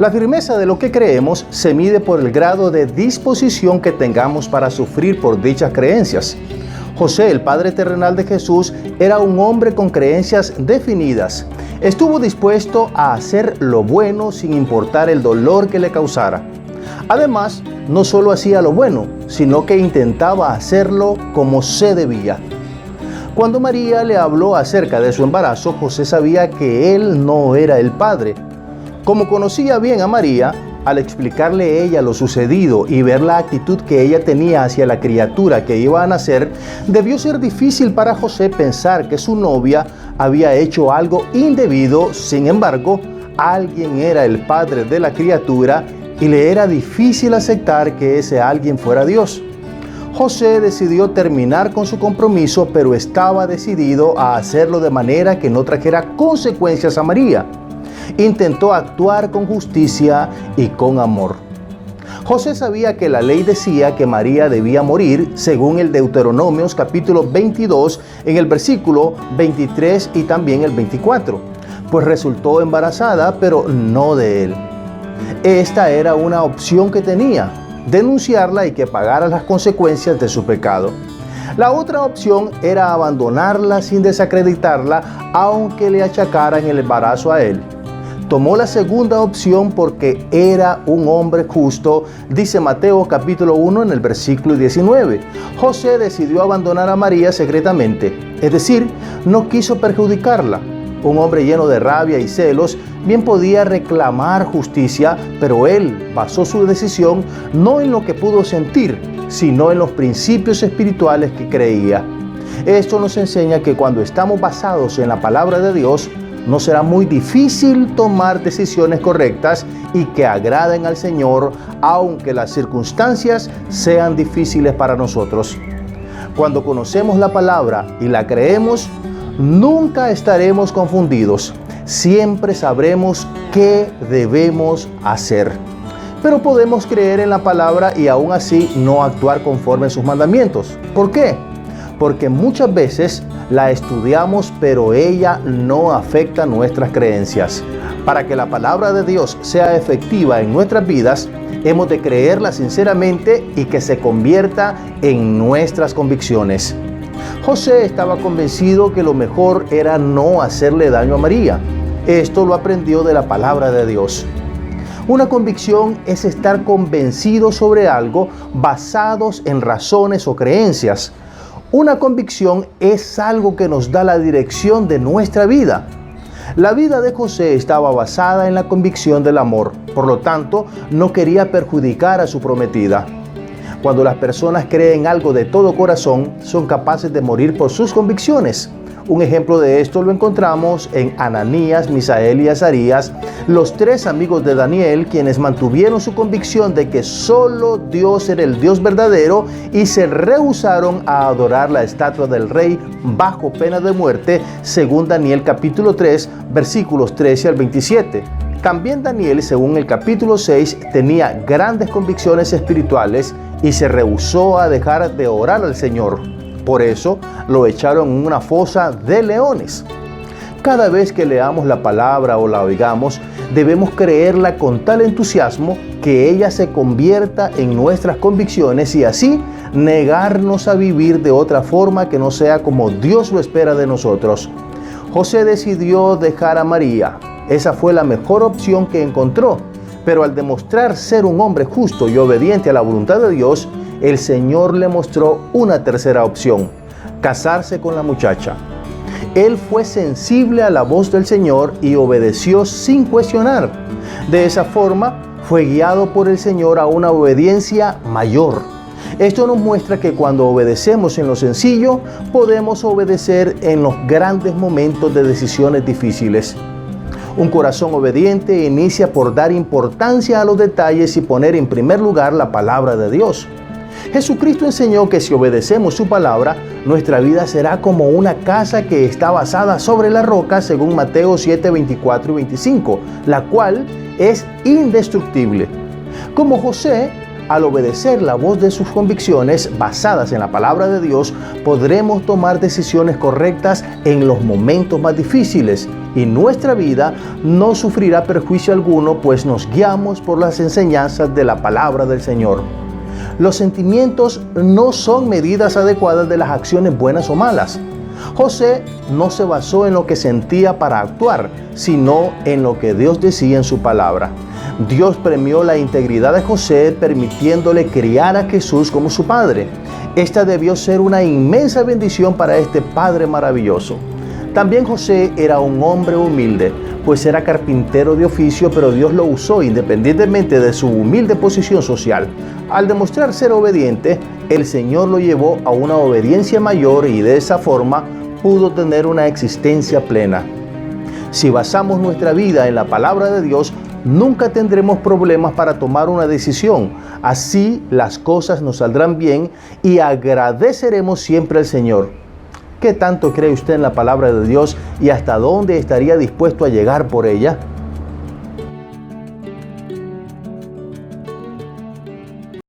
La firmeza de lo que creemos se mide por el grado de disposición que tengamos para sufrir por dichas creencias. José, el padre terrenal de Jesús, era un hombre con creencias definidas. Estuvo dispuesto a hacer lo bueno sin importar el dolor que le causara. Además, no solo hacía lo bueno, sino que intentaba hacerlo como se debía. Cuando María le habló acerca de su embarazo, José sabía que él no era el padre. Como conocía bien a María, al explicarle ella lo sucedido y ver la actitud que ella tenía hacia la criatura que iba a nacer, debió ser difícil para José pensar que su novia había hecho algo indebido. Sin embargo, alguien era el padre de la criatura y le era difícil aceptar que ese alguien fuera Dios. José decidió terminar con su compromiso, pero estaba decidido a hacerlo de manera que no trajera consecuencias a María. Intentó actuar con justicia y con amor. José sabía que la ley decía que María debía morir, según el Deuteronomios capítulo 22, en el versículo 23 y también el 24, pues resultó embarazada, pero no de él. Esta era una opción que tenía: denunciarla y que pagara las consecuencias de su pecado. La otra opción era abandonarla sin desacreditarla, aunque le achacaran el embarazo a él. Tomó la segunda opción porque era un hombre justo, dice Mateo capítulo 1 en el versículo 19. José decidió abandonar a María secretamente, es decir, no quiso perjudicarla. Un hombre lleno de rabia y celos bien podía reclamar justicia, pero él basó su decisión no en lo que pudo sentir, sino en los principios espirituales que creía. Esto nos enseña que cuando estamos basados en la palabra de Dios, no será muy difícil tomar decisiones correctas y que agraden al Señor, aunque las circunstancias sean difíciles para nosotros. Cuando conocemos la palabra y la creemos, nunca estaremos confundidos. Siempre sabremos qué debemos hacer. Pero podemos creer en la palabra y aún así no actuar conforme a sus mandamientos. ¿Por qué? Porque muchas veces la estudiamos, pero ella no afecta nuestras creencias. Para que la palabra de Dios sea efectiva en nuestras vidas, hemos de creerla sinceramente y que se convierta en nuestras convicciones. José estaba convencido que lo mejor era no hacerle daño a María. Esto lo aprendió de la palabra de Dios. Una convicción es estar convencido sobre algo basados en razones o creencias. Una convicción es algo que nos da la dirección de nuestra vida. La vida de José estaba basada en la convicción del amor, por lo tanto, no quería perjudicar a su prometida. Cuando las personas creen algo de todo corazón, son capaces de morir por sus convicciones. Un ejemplo de esto lo encontramos en Ananías, Misael y Azarías, los tres amigos de Daniel, quienes mantuvieron su convicción de que solo Dios era el Dios verdadero y se rehusaron a adorar la estatua del rey bajo pena de muerte, según Daniel capítulo 3, versículos 13 al 27. También Daniel, según el capítulo 6, tenía grandes convicciones espirituales y se rehusó a dejar de orar al Señor. Por eso lo echaron en una fosa de leones. Cada vez que leamos la palabra o la oigamos, debemos creerla con tal entusiasmo que ella se convierta en nuestras convicciones y así negarnos a vivir de otra forma que no sea como Dios lo espera de nosotros. José decidió dejar a María. Esa fue la mejor opción que encontró, pero al demostrar ser un hombre justo y obediente a la voluntad de Dios, el Señor le mostró una tercera opción: casarse con la muchacha. Él fue sensible a la voz del Señor y obedeció sin cuestionar. De esa forma, fue guiado por el Señor a una obediencia mayor. Esto nos muestra que cuando obedecemos en lo sencillo, podemos obedecer en los grandes momentos de decisiones difíciles. Un corazón obediente inicia por dar importancia a los detalles y poner en primer lugar la palabra de Dios. Jesucristo enseñó que si obedecemos su palabra, nuestra vida será como una casa que está basada sobre la roca, según Mateo 7, 24 y 25, la cual es indestructible. Como José, Al obedecer la voz de sus convicciones basadas en la palabra de Dios, podremos tomar decisiones correctas en los momentos más difíciles y nuestra vida no sufrirá perjuicio alguno, pues nos guiamos por las enseñanzas de la palabra del Señor. Los sentimientos no son medidas adecuadas de las acciones buenas o malas. José no se basó en lo que sentía para actuar, sino en lo que Dios decía en su palabra. Dios premió la integridad de José, permitiéndole criar a Jesús como su padre. Esta debió ser una inmensa bendición para este padre maravilloso. También José era un hombre humilde, pues era carpintero de oficio, pero Dios lo usó independientemente de su humilde posición social. Al demostrar ser obediente, el Señor lo llevó a una obediencia mayor y de esa forma pudo tener una existencia plena. Si basamos nuestra vida en la palabra de Dios, nunca tendremos problemas para tomar una decisión. Así las cosas nos saldrán bien y agradeceremos siempre al Señor. ¿Qué tanto cree usted en la palabra de Dios y hasta dónde estaría dispuesto a llegar por ella?